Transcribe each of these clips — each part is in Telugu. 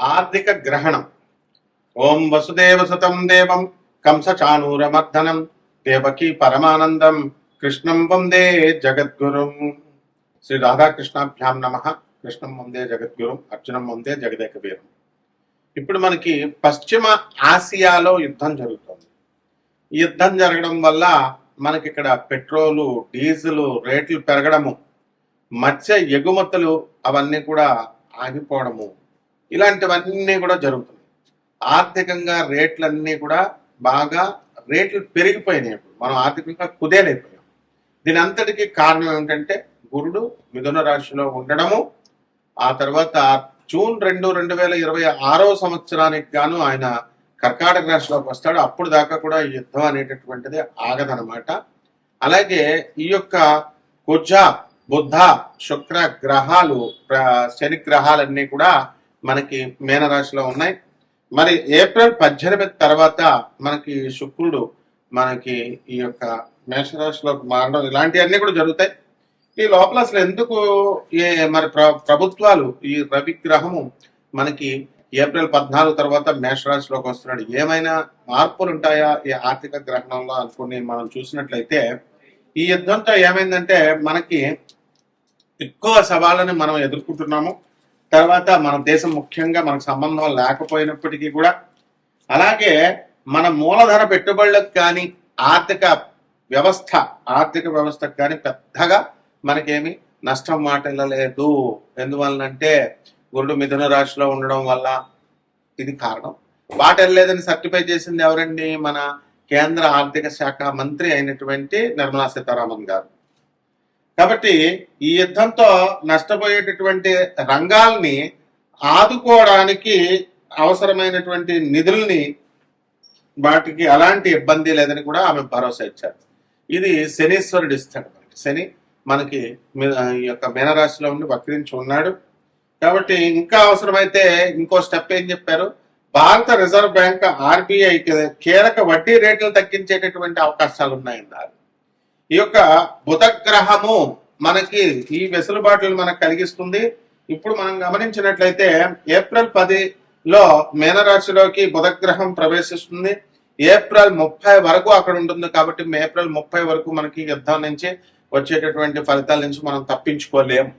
ఆర్థిక గ్రహణం. ఓం వసుదేవసుతం దేవం కంసచానూరమర్దనం దేవకీ పరమానందం కృష్ణం వందే జగద్గురుం. శ్రీ రాధాకృష్ణాభ్యాం నమః. కృష్ణం వందే జగద్గురుం, అర్జునం వందే జగదేక వీరం. ఇప్పుడు మనకి పశ్చిమ ఆసియాలో యుద్ధం జరుగుతుంది. ఈ యుద్ధం జరగడం వల్ల మనకి ఇక్కడ పెట్రోలు, డీజిల్ రేట్లు పెరగడము, మత్స్య ఎగుమతులు అవన్నీ కూడా ఆగిపోవడము, ఇలాంటివన్నీ కూడా జరుగుతున్నాయి. ఆర్థికంగా రేట్లన్నీ కూడా బాగా రేట్లు పెరిగిపోయినాయి. మనం ఆర్థికంగా కుదేలైపోయాం. దీని అంతటికీ కారణం ఏమిటంటే గురుడు మిథున రాశిలో ఉండడము. ఆ తర్వాత జూన్ 2, 2026 సంవత్సరానికి గాను ఆయన కర్కాటక రాశిలోకి వస్తాడు. అప్పుడు దాకా కూడా ఈ యుద్ధం అనేటటువంటిది ఆగదనమాట. అలాగే ఈ యొక్క కుజ, బుద్ధ, శుక్ర గ్రహాలు, శని గ్రహాలన్నీ కూడా మనకి మీనరాశిలో ఉన్నాయి. మరి ఏప్రిల్ 18 తర్వాత మనకి శుక్రుడు మనకి ఈ యొక్క మేషరాశిలోకి మారడం, ఇలాంటివన్నీ కూడా జరుగుతాయి. ఈ లోపల అసలు ఎందుకు మరి ప్రభుత్వాలు ఈ రవి గ్రహము మనకి ఏప్రిల్ 14 తర్వాత మేషరాశిలోకి వస్తున్నాడు, ఏమైనా మార్పులు ఉంటాయా ఈ ఆర్థిక గ్రహణంలో అనుకుని మనం చూసినట్లయితే, ఈ యుద్ధంతో ఏమైందంటే మనకి ఎక్కువ సవాళ్ళని మనం ఎదుర్కొంటున్నాము. తర్వాత మన దేశం ముఖ్యంగా మనకు సంబంధం లేకపోయినప్పటికీ కూడా, అలాగే మన మూలధన పెట్టుబడులకు కానీ ఆర్థిక వ్యవస్థకు కానీ పెద్దగా మనకేమి నష్టం వాటిల్లలేదు. ఎందువలనంటే గురుడు మిథున రాశిలో ఉండడం వల్ల ఇది కారణం. వాటిల్లలేదని సర్టిఫై చేసింది ఎవరండి? మన కేంద్ర ఆర్థిక శాఖ మంత్రి అయినటువంటి నిర్మలా సీతారామన్ గారు. కాబట్టి ఈ యుద్ధంతో నష్టపోయేటటువంటి రంగాల్ని ఆదుకోవడానికి అవసరమైనటువంటి నిధుల్ని, వాటికి అలాంటి ఇబ్బంది లేదని కూడా ఆమె భరోసా ఇచ్చారు. ఇది శనీశ్వరుడు ఇస్తాడు మనకి. శని మనకి ఈ యొక్క మీనరాశిలో ఉండి వక్రించి ఉన్నాడు. కాబట్టి ఇంకా అవసరమైతే ఇంకో స్టెప్ ఏం చెప్పారు? భారత రిజర్వ్ బ్యాంక్ RBI కీలక వడ్డీ రేట్లు తగ్గించేటటువంటి అవకాశాలు ఉన్నాయన్నారు. ఈ యొక్క బుధగ్రహము మనకి ఈ వెసులుబాటులు మనకు కలిగిస్తుంది. ఇప్పుడు మనం గమనించినట్లయితే ఏప్రిల్ 10లో మీనరాశిలోకి బుధగ్రహం ప్రవేశిస్తుంది. ఏప్రిల్ 30 వరకు అక్కడ ఉంటుంది. కాబట్టి ఏప్రిల్ 30 వరకు మనకి యుద్ధం నుంచి వచ్చేటటువంటి ఫలితాల నుంచి మనం తప్పించుకోలేము.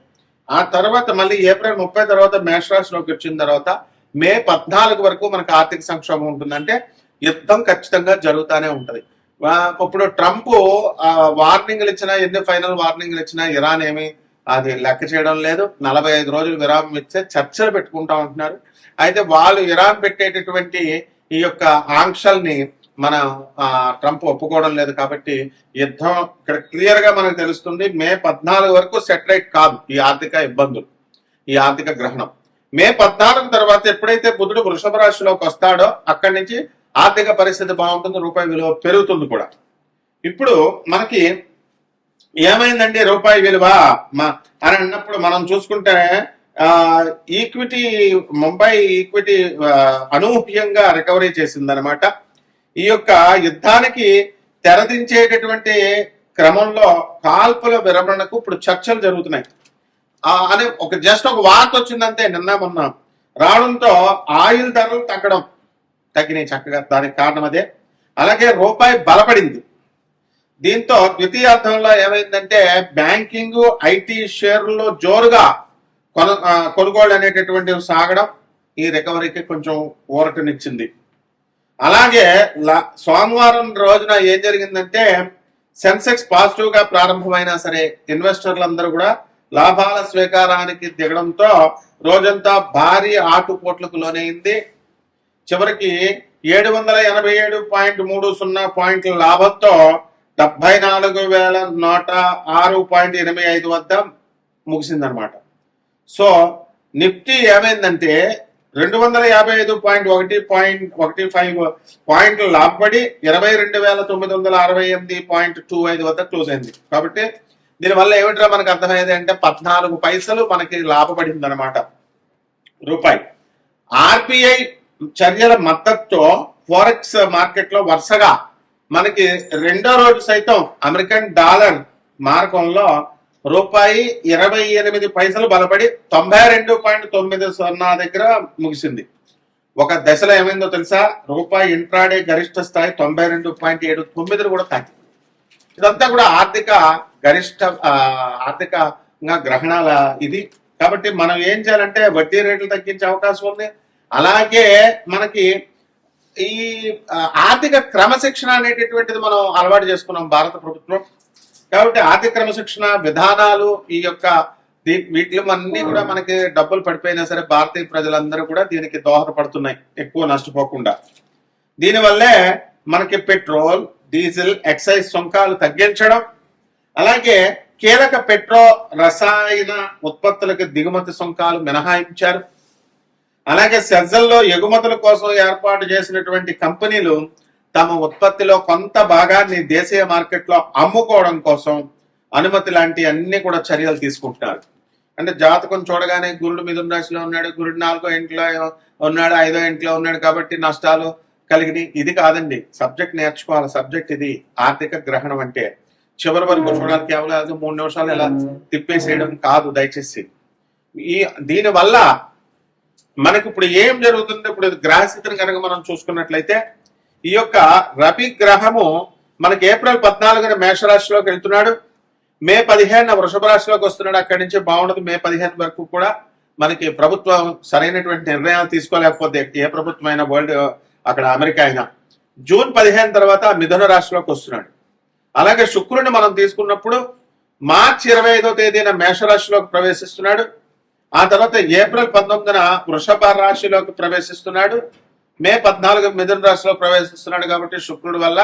ఆ తర్వాత మళ్ళీ ఏప్రిల్ 30 తర్వాత మేషరాశిలోకి వచ్చిన తర్వాత మే 14 వరకు మనకు ఆర్థిక సంక్షోభం ఉంటుందంటే యుద్ధం ఖచ్చితంగా జరుగుతూనే ఉంటది. ఇప్పుడు ట్రంప్ వార్నింగ్లు ఇచ్చినా, ఎన్ని ఫైనల్ వార్నింగ్లు ఇచ్చినా ఇరాన్ ఏమి అది లెక్క చేయడం లేదు. 45 రోజులు విరామం ఇచ్చే చర్చలు పెట్టుకుంటా ఉంటున్నారు. అయితే వాళ్ళు ఇరాన్ పెట్టేటటువంటి ఈ యొక్క ఆంక్షల్ని మన ట్రంప్ ఒప్పుకోవడం లేదు. కాబట్టి యుద్ధం ఇక్కడ క్లియర్ గా మనకు తెలుస్తుంది. మే 14 వరకు సెటిలైట్ కాదు ఈ ఆర్థిక ఇబ్బందులు, ఈ ఆర్థిక గ్రహణం. మే 14 తర్వాత ఎప్పుడైతే బుధుడు వృషభ రాశిలోకి వస్తాడో అక్కడి నుంచి ఆర్థిక పరిస్థితి బాగుంటుంది, రూపాయి విలువ పెరుగుతుంది కూడా. ఇప్పుడు మనకి ఏమైందండి రూపాయి విలువ అని అన్నప్పుడు మనం చూసుకుంటే ఈక్విటీ, ముంబై ఈక్విటీ అనూహ్యంగా రికవరీ చేసిందనమాట. ఈ యొక్క యుద్ధానికి తెరదించేటటువంటి క్రమంలో కాల్పుల విరమణకు ఇప్పుడు చర్చలు జరుగుతున్నాయి అని జస్ట్ ఒక వార్త వచ్చిందంటే నిన్న మొన్న రావడంతో ఆయిల్ ధరలు తగ్గినాయి చక్కగా. దానికి కారణం అదే. అలాగే రూపాయి బలపడింది. దీంతో ద్వితీయార్థంలో ఏమైందంటే బ్యాంకింగ్, IT షేర్లలో జోరుగా కొనుగోలు అనేటటువంటివి సాగడం ఈ రికవరీకి కొంచెం ఊరటనిచ్చింది. అలాగే సోమవారం రోజున ఏం జరిగిందంటే సెన్సెక్స్ పాజిటివ్ గా ప్రారంభమైనా సరే ఇన్వెస్టర్లందరూ కూడా లాభాల స్వీకారానికి దిగడంతో రోజంతా భారీ ఆటుపోట్లకు లోనైంది. చివరికి 787.30 పాయింట్ల లాభంతో 74,106.85 వద్ద ముగిసిందనమాట. సో నిఫ్టీ ఏమైందంటే 255.15 పాయింట్లు లాభపడి 22,968.25 వద్ద క్లోజ్ అయింది. కాబట్టి దీనివల్ల ఏమిట్రా మనకు అర్థమయ్యేది అంటే 14 పైసలు మనకి లాభపడింది అనమాట రూపాయి. RBI చర్యల మద్దతుతో ఫారెక్స్ మార్కెట్ లో వరుసగా మనకి రెండో రోజు సైతం అమెరికన్ డాలర్ మార్కంలో రూపాయి 28 బలపడి 92.90 దగ్గర ముగిసింది. ఒక దశలో ఏమైందో తెలుసా, రూపాయి ఇంట్రాడే గరిష్ట స్థాయి 92.79 కూడా తాకింది. ఇదంతా కూడా ఆర్థికంగా గ్రహణాల ఇది. కాబట్టి మనం ఏం చేయాలంటే వడ్డీ రేట్లు తగ్గించే అవకాశం ఉంది. అలాగే మనకి ఈ ఆర్థిక క్రమశిక్షణ అనేటటువంటిది మనం అలవాటు చేసుకున్నాం భారత ప్రభుత్వం. కాబట్టి ఆర్థిక క్రమశిక్షణ విధానాలు ఈ యొక్క వీటిలో అన్ని కూడా మనకి డబ్బులు పడిపోయినా సరే భారతీయ ప్రజలందరూ కూడా దీనికి దోహదపడుతున్నాయి ఎక్కువ నష్టపోకుండా. దీనివల్లే మనకి పెట్రోల్, డీజిల్, ఎక్సైజ్ సుంకాలు తగ్గించడం, అలాగే కీలక పెట్రో రసాయన ఉత్పత్తులకు దిగుమతి సుంకాలు మినహాయించారు. అలాగే సెజ్జల్లో ఎగుమతుల కోసం ఏర్పాటు చేసినటువంటి కంపెనీలు తమ ఉత్పత్తిలో కొంత భాగాన్ని దేశీయ మార్కెట్లో అమ్ముకోవడం కోసం అనుమతి లాంటి అన్ని కూడా చర్యలు తీసుకుంటున్నారు. అంటే జాతకం చూడగానే గురుడు మిథున రాశిలో ఉన్నాడు, గురుడు 4వ ఇంట్లో ఉన్నాడు, 5వ ఇంట్లో ఉన్నాడు కాబట్టి నష్టాలు కలిగినాయి. ఇది కాదండి, సబ్జెక్ట్ నేర్చుకోవాలి. సబ్జెక్ట్ ఇది ఆర్థిక గ్రహణం అంటే. చివరి వరకు చూడాలి, కేవలం 3 నిమిషాలు ఇలా తిప్పేసేయడం కాదు దయచేసి. దీనివల్ల మనకి ఇప్పుడు ఏం జరుగుతుంది, ఇప్పుడు గ్రహస్థితిని కనుక మనం చూసుకున్నట్లయితే ఈ యొక్క రవి గ్రహము మనకి ఏప్రిల్ 14న మేషరాశిలోకి వెళ్తున్నాడు, మే 15న వృషభ రాశిలోకి వస్తున్నాడు. అక్కడి నుంచి బాగుండదు. మే 15 వరకు కూడా మనకి ప్రభుత్వం సరైనటువంటి నిర్ణయాలు తీసుకోలేకపోతే, ఏ ప్రభుత్వం వరల్డ్ అక్కడ అమెరికా అయినా, జూన్ 15 తర్వాత మిథున రాశిలోకి వస్తున్నాడు. అలాగే శుక్రుడిని మనం తీసుకున్నప్పుడు మార్చి 25వ తేదీన మేషరాశిలోకి ప్రవేశిస్తున్నాడు. ఆ తర్వాత ఏప్రిల్ 19న వృషభ రాశిలోకి ప్రవేశిస్తున్నాడు, మే 14 మిథున రాశిలో ప్రవేశిస్తున్నాడు. కాబట్టి శుక్రుడి వల్ల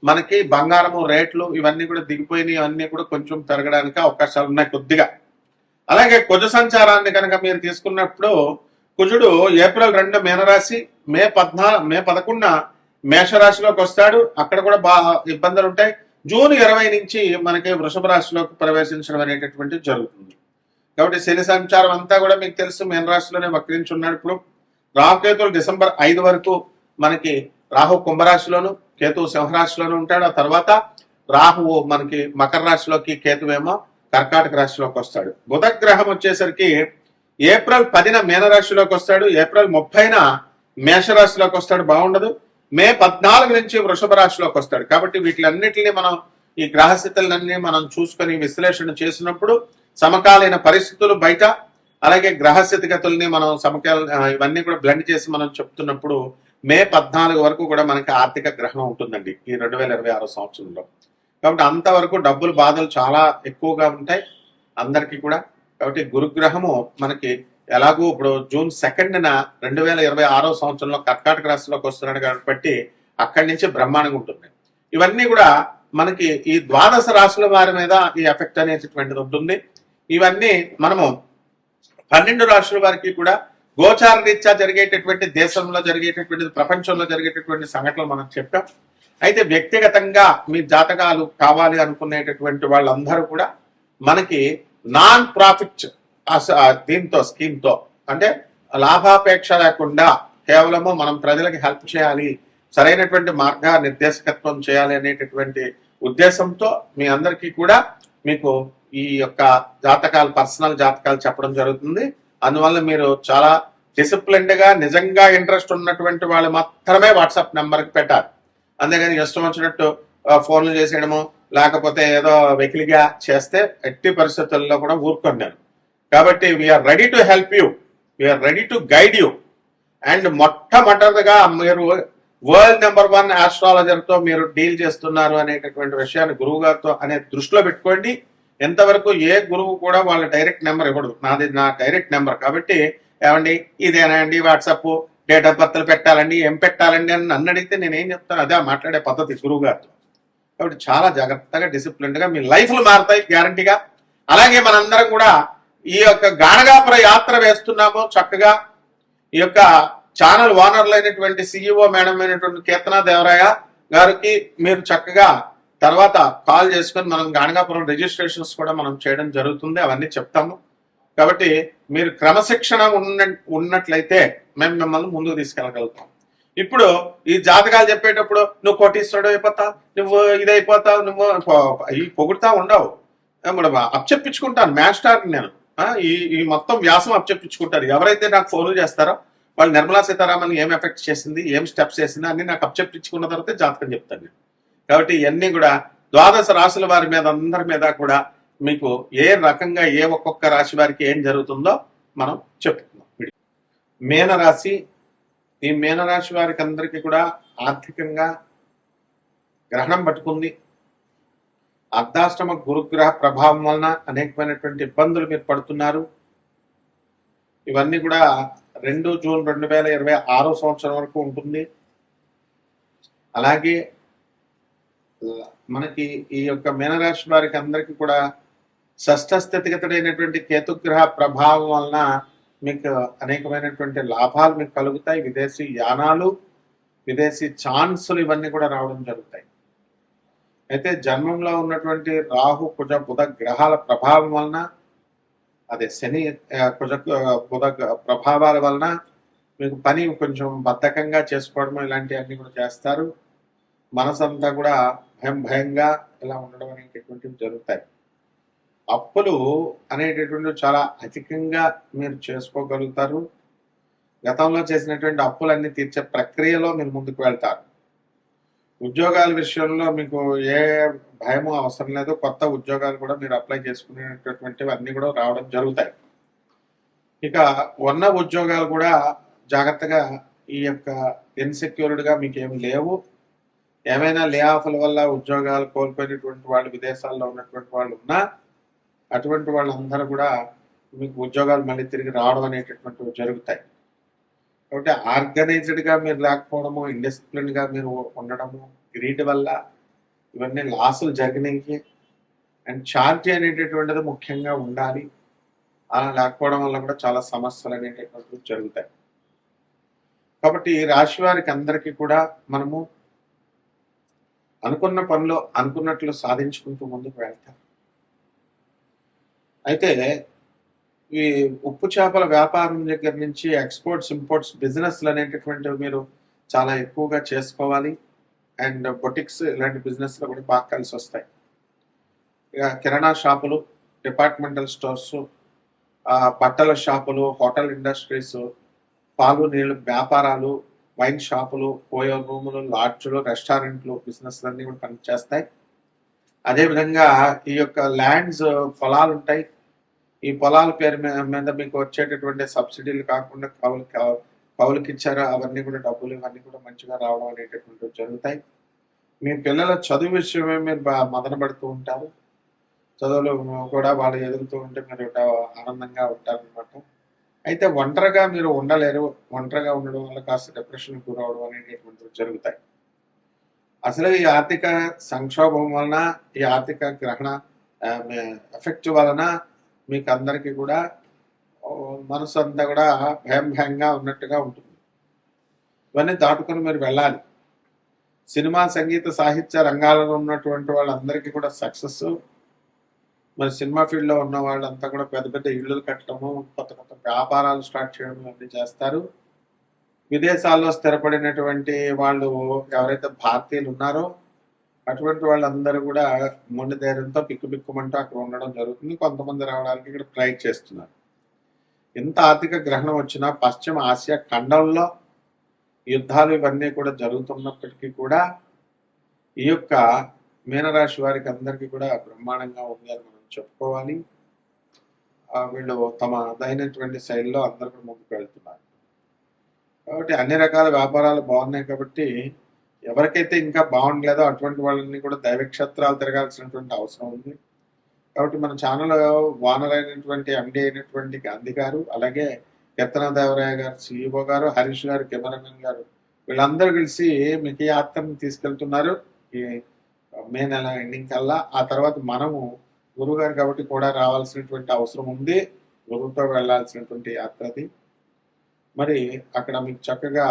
మనకి బంగారము రేట్లు ఇవన్నీ కూడా దిగిపోయినాయి, ఇవన్నీ కూడా కొంచెం పెరగడానికి అవకాశాలు ఉన్నాయి కొద్దిగా. అలాగే కుజ సంచారాన్ని కనుక మీరు తీసుకున్నప్పుడు కుజుడు ఏప్రిల్ 2 మీనరాశి, మే 11న మేషరాశిలోకి వస్తాడు. అక్కడ కూడా బాగా ఇబ్బందులు ఉంటాయి. జూన్ 20 నుంచి మనకి వృషభ రాశిలోకి ప్రవేశించడం అనేటటువంటిది జరుగుతుంది. కాబట్టి శని సంచారం అంతా కూడా మీకు తెలుసు, మీనరాశిలోనే వక్రించి ఉన్నాడు. ఇప్పుడు రాహుకేతులు డిసెంబర్ 5 వరకు మనకి రాహు కుంభరాశిలోను, కేతువు సింహరాశిలోను ఉంటాడు. ఆ తర్వాత రాహువు మనకి మకర రాశిలోకి, కేతువేమో కర్కాటక రాశిలోకి వస్తాడు. బుధ గ్రహం వచ్చేసరికి ఏప్రిల్ 10న మీనరాశిలోకి వస్తాడు, ఏప్రిల్ 30న మేషరాశిలోకి వస్తాడు, బాగుండదు. మే 14 నుంచి వృషభ రాశిలోకి వస్తాడు. కాబట్టి వీటిలన్నిటిని మనం ఈ గ్రహస్థితులన్నీ మనం చూసుకొని విశ్లేషణ చేసినప్పుడు సమకాలీన పరిస్థితులు బయట, అలాగే గ్రహస్థితిగతుల్ని మనం ఇవన్నీ కూడా బ్లెండ్ చేసి మనం చెప్తున్నప్పుడు మే 14 వరకు కూడా మనకి ఆర్థిక గ్రహణం ఉంటుందండి ఈ 2026 సంవత్సరంలో. కాబట్టి అంతవరకు డబ్బుల బాధలు చాలా ఎక్కువగా ఉంటాయి అందరికీ కూడా. కాబట్టి గురుగ్రహము మనకి ఎలాగూ ఇప్పుడు జూన్ 2న 2026 సంవత్సరంలో కర్కాటక రాశిలోకి వస్తున్నాడు కాబట్టి అక్కడి నుంచి బ్రహ్మాండంగా ఉంటుంది. ఇవన్నీ కూడా మనకి ఈ 12 రాశుల వారి మీద ఈ ఎఫెక్ట్ అనేటటువంటిది ఉంటుంది. ఇవన్నీ మనము 12 రాశుల వారికి కూడా గోచార రీత్యా జరిగేటటువంటి, దేశంలో జరిగేటటువంటి, ప్రపంచంలో జరిగేటటువంటి సంఘటనలు మనం చెప్పాం. అయితే వ్యక్తిగతంగా మీ జాతకాలు కావాలి అనుకునేటటువంటి వాళ్ళందరూ కూడా మనకి నాన్ ప్రాఫిట్ దీంతో స్కీమ్తో, అంటే లాభాపేక్ష లేకుండా కేవలము మనం ప్రజలకి హెల్ప్ చేయాలి, సరైనటువంటి మార్గ నిర్దేశకత్వం చేయాలి అనేటటువంటి ఉద్దేశంతో మీ అందరికీ కూడా మీకు ఈ యొక్క జాతకాలు, పర్సనల్ జాతకాలు చెప్పడం జరుగుతుంది. అందువల్ల మీరు చాలా డిసిప్లిన్డ్ గా, నిజంగా ఇంట్రెస్ట్ ఉన్నటువంటి వాళ్ళు మాత్రమే వాట్సాప్ నెంబర్కి పెట్టాలి. అంతేగాని ఇష్టం వచ్చినట్టు ఫోన్లు చేసేయడము, లేకపోతే ఏదో వెకిలిగా చేస్తే ఎట్టి పరిస్థితుల్లో కూడా ఊరుకున్నాను. కాబట్టి we are ready to help you, we are ready to guide you. And మొట్టమొదటిగా మీరు వరల్డ్ నెంబర్ 1 ఆస్ట్రాలజర్తో మీరు డీల్ చేస్తున్నారు అనేటటువంటి విషయాన్ని గురువు గారితో అనే దృష్టిలో పెట్టుకోండి. ఎంతవరకు ఏ గురువు కూడా వాళ్ళ డైరెక్ట్ నెంబర్ ఇవ్వడు, నా డైరెక్ట్ నెంబర్. కాబట్టి ఏమండి ఇదేనా అండి వాట్సాప్, డేట్ ఆఫ్ బర్త్లు పెట్టాలండి, ఏం పెట్టాలండి అని నన్ను అడిగితే నేనేం చెప్తాను, అదే మాట్లాడే పద్ధతి గురువు గారితో. కాబట్టి చాలా జాగ్రత్తగా, డిసిప్లిన్డ్గా మీ లైఫ్లు మారుతాయి గ్యారంటీగా. అలాగే మనందరం కూడా ఈ యొక్క గాణగాపుర యాత్ర వేస్తున్నాము చక్కగా. ఈ యొక్క ఛానల్ ఓనర్లు అయినటువంటి CEO మేడం అయినటువంటి కీర్తనా దేవరాయ గారికి మీరు చక్కగా తర్వాత కాల్ చేసుకొని మనం గాణగాపురం రిజిస్ట్రేషన్స్ కూడా మనం చేయడం జరుగుతుంది, అవన్నీ చెప్తాము. కాబట్టి మీరు క్రమశిక్షణ ఉన్నట్లయితే మేము మిమ్మల్ని ముందుకు తీసుకెళ్ళగలుగుతాం. ఇప్పుడు ఈ జాతకాలు చెప్పేటప్పుడు నువ్వు కోటీశ్వరుడు అయిపోతావు, నువ్వు ఇదైపోతావు, నువ్వు ఈ పొగుడుతా ఉండవు. ఇప్పుడు అప్పచెప్పించుకుంటాను మ్యాస్టార్ నేను. ఈ ఈ మొత్తం వ్యాసం అప్పచెప్పించుకుంటారు. ఎవరైతే నాకు ఫోన్లు చేస్తారో వాళ్ళు నిర్మలా సీతారామన్ ఏం ఎఫెక్ట్ చేసింది, ఏం స్టెప్స్ చేసింది అన్ని నాకు అప్పచెప్పించుకున్న తర్వాత జాతకం చెప్తాను నేను. కాబట్టి ఇవన్నీ కూడా ద్వాదశ రాశుల వారి మీద అందరి మీద కూడా మీకు ఏ రకంగా ఏ ఒక్కొక్క రాశి వారికి ఏం జరుగుతుందో మనం చెప్పుకుందాం. మీనరాశి, ఈ మీనరాశి వారికి అందరికీ కూడా ఆర్థికంగా గ్రహణం పట్టుకుంది. అర్ధాష్టమ గురుగ్రహ ప్రభావం వలన అనేకమైనటువంటి ఇబ్బందులు మీరు పడుతున్నారు. ఇవన్నీ కూడా 2 జూన్ 2026 సంవత్సరం వరకు ఉంటుంది. అలాగే మనకి ఈ యొక్క మీనరాశి వారికి అందరికీ కూడా షష్ఠ స్థితిగతుడైనటువంటి కేతుగ్రహ ప్రభావం వలన మీకు అనేకమైనటువంటి లాభాలు మీకు కలుగుతాయి. విదేశీ యానాలు, విదేశీ ఛాన్సులు ఇవన్నీ కూడా రావడం జరుగుతాయి. అయితే జన్మంలో ఉన్నటువంటి రాహు కుజ బుధ గ్రహాల ప్రభావం వలన, అదే శని కుజ బుధ ప్రభావాల వలన మీకు పని కొంచెం బద్ధకంగా చేసుకోవడం ఇలాంటివన్నీ కూడా చేస్తారు. మనసంతా కూడా భయంగా ఇలా ఉండడం అనేటటువంటివి జరుగుతాయి. అప్పులు అనేటటువంటి చాలా అధికంగా మీరు చేసుకోగలుగుతారు. గతంలో చేసినటువంటి అప్పులన్నీ తీర్చే ప్రక్రియలో మీరు ముందుకు వెళ్తారు. ఉద్యోగాల విషయంలో మీకు ఏ భయము అవసరం లేదు. కొత్త ఉద్యోగాలు కూడా మీరు అప్లై చేసుకునేటటువంటివి అన్నీ కూడా రావడం జరుగుతాయి. ఇక ఉన్న ఉద్యోగాలు కూడా జాగ్రత్తగా ఈ యొక్క ఇన్సెక్యూర్డ్గా మీకు ఏమి లేవు. ఏమైనా లే ఆఫ్ల వల్ల ఉద్యోగాలు కోల్పోయినటువంటి వాళ్ళు విదేశాల్లో ఉన్నటువంటి వాళ్ళు ఉన్నా అటువంటి వాళ్ళందరూ కూడా మీకు ఉద్యోగాలు మళ్ళీ తిరిగి రావడం అనేటటువంటివి జరుగుతాయి. కాబట్టి ఆర్గనైజ్డ్గా మీరు లేకపోవడము, ఇండిసిప్లిన్గా మీరు ఉండడము, గ్రీడ్ వల్ల ఇవన్నీ లాసులు జరిగినాయి. అండ్ చారిటీ అనేటటువంటిది ముఖ్యంగా ఉండాలి. అలా లేకపోవడం వల్ల కూడా చాలా సమస్యలు అనేటటువంటివి జరుగుతాయి. కాబట్టి రాశి వారికి అందరికీ కూడా మనము అనుకున్న పనిలో అనుకున్నట్లు సాధించుకుంటూ ముందుకు వెళ్తాం. అయితే ఈ ఉప్పు చేపల వ్యాపారం దగ్గర నుంచి ఎక్స్పోర్ట్స్ ఇంపోర్ట్స్ బిజినెస్లు అనేటటువంటివి మీరు చాలా ఎక్కువగా చేసుకోవాలి. అండ్ బొటిక్స్ ఇలాంటి బిజినెస్లో కూడా బాగా కలిసి వస్తాయి. ఇక కిరాణా షాపులు, డిపార్ట్మెంటల్ స్టోర్స్, బట్టల షాపులు, హోటల్ ఇండస్ట్రీస్, పాలు నీళ్ళు వ్యాపారాలు, వైన్ షాపులు, ఓయో రూములు, లాడ్జ్లు, రెస్టారెంట్లు బిజినెస్లు అన్నీ కూడా పనిచేస్తాయి. అదేవిధంగా ఈ యొక్క ల్యాండ్స్, పొలాలు ఉంటాయి. ఈ పొలాల పేరు మీద మీకు వచ్చేటటువంటి సబ్సిడీలు కాకుండా కౌలుకి ఇచ్చారు అవన్నీ కూడా డబ్బులు ఇవన్నీ కూడా మంచిగా రావడం అనేటటువంటివి జరుగుతాయి. మీ పిల్లల చదువు విషయమే మీరు మదన పడుతూ ఉంటారు. చదువులు కూడా వాళ్ళు ఎదుగుతూ ఉంటే మీరు ఆనందంగా ఉంటారనమాట. అయితే ఒంటరిగా మీరు ఉండలేరు. ఒంటరిగా ఉండడం వల్ల కాస్త డిప్రెషన్కి గురవడం అనేటటువంటివి జరుగుతాయి. అసలు ఈ ఆర్థిక సంక్షోభం వలన, ఈ ఆర్థిక గ్రహణ ఎఫెక్ట్ వలన మీకు అందరికీ కూడా మనసు అంతా కూడా భయంగా ఉన్నట్టుగా ఉంటుంది. ఇవన్నీ దాటుకొని మీరు వెళ్ళాలి. సినిమా, సంగీత, సాహిత్య రంగాలలో ఉన్నటువంటి వాళ్ళందరికీ కూడా సక్సెస్. మరి సినిమా ఫీల్డ్లో ఉన్న వాళ్ళంతా కూడా పెద్ద పెద్ద ఇళ్ళు కట్టడము, కొత్త కొత్త వ్యాపారాలు స్టార్ట్ చేయడం అన్నీ చేస్తారు. విదేశాల్లో స్థిరపడినటువంటి వాళ్ళు ఎవరైతే భారతీయులు ఉన్నారో అటువంటి వాళ్ళందరూ కూడా మొండి ధైర్యంతో బిక్కుమంటూ అక్కడ ఉండడం జరుగుతుంది. కొంతమంది రావడానికి ఇక్కడ ట్రై చేస్తున్నారు. ఇంత ఆర్థిక గ్రహణం వచ్చినా పశ్చిమ ఆసియా ఖండంలో యుద్ధాలు ఇవన్నీ కూడా జరుగుతున్నప్పటికీ కూడా ఈ యొక్క మీనరాశి వారికి అందరికీ కూడా బ్రహ్మాండంగా ఉంది అని మనం చెప్పుకోవాలి. వీళ్ళు తమ అదైనటువంటి శైలిలో అందరూ కూడా ముందుకు వెళ్తున్నారు. కాబట్టి అన్ని రకాల వ్యాపారాలు బాగున్నాయి. కాబట్టి ఎవరికైతే ఇంకా బాగుండలేదో అటువంటి వాళ్ళని కూడా దైవక్షేత్రాలు తిరగాల్సినటువంటి అవసరం ఉంది. కాబట్టి మన ఛానల్ ఓనర్ అయినటువంటి ఎండి అయినటువంటి గాంధీ గారు, అలాగే కీర్తనదేవరాయ గారు సిఇఓ గారు, హరీష్ గారు కెమెరామెన్ గారు, వీళ్ళందరూ కలిసి మీకు ఈ యాత్రను తీసుకెళ్తున్నారు ఈ మే నెల ఎండింగ్ కల్లా. ఆ తర్వాత మనము గురువు గారు కాబట్టి కూడా రావాల్సినటువంటి అవసరం ఉంది. గురువుతో వెళ్లాల్సినటువంటి యాత్రది. మరి అక్కడ మీకు చక్కగా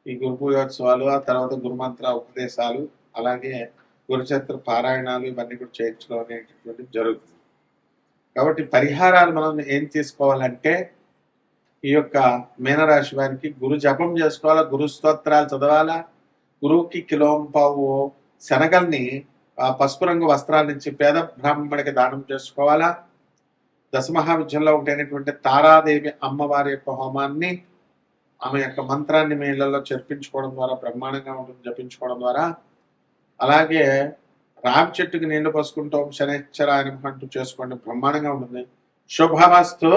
ఈ గురు పూజోత్సవాలు, ఆ తర్వాత గురుమంత్ర ఉపదేశాలు, అలాగే గురుచరిత్ర పారాయణాలు ఇవన్నీ కూడా చేయించడం అనేటటువంటిది జరుగుతుంది. కాబట్టి పరిహారాలు మనం ఏం తీసుకోవాలంటే ఈ యొక్క మీనరాశి వారికి గురు జపం చేసుకోవాలా, గురు స్తోత్రాలు చదవాలా, గురువుకి కిలోంపావు శనగల్ని పసుపు రంగు వస్త్రాల నుంచి పేద బ్రాహ్మణుడికి దానం చేసుకోవాలా. దశమహావిద్యల్లో ఒకటైనటువంటి తారాదేవి అమ్మవారి యొక్క హోమాన్ని, ఆమె యొక్క మంత్రాన్ని మీ ఇళ్లలో చర్పించుకోవడం ద్వారా బ్రహ్మాండంగా ఉంటుంది, జపించుకోవడం ద్వారా. అలాగే రావి చెట్టుకి నీళ్లు పోసుకుంటూ శనిశ్చరాయనం అంటూ చేసుకోండి, బ్రహ్మాండంగా ఉంటుంది. శుభమస్తు.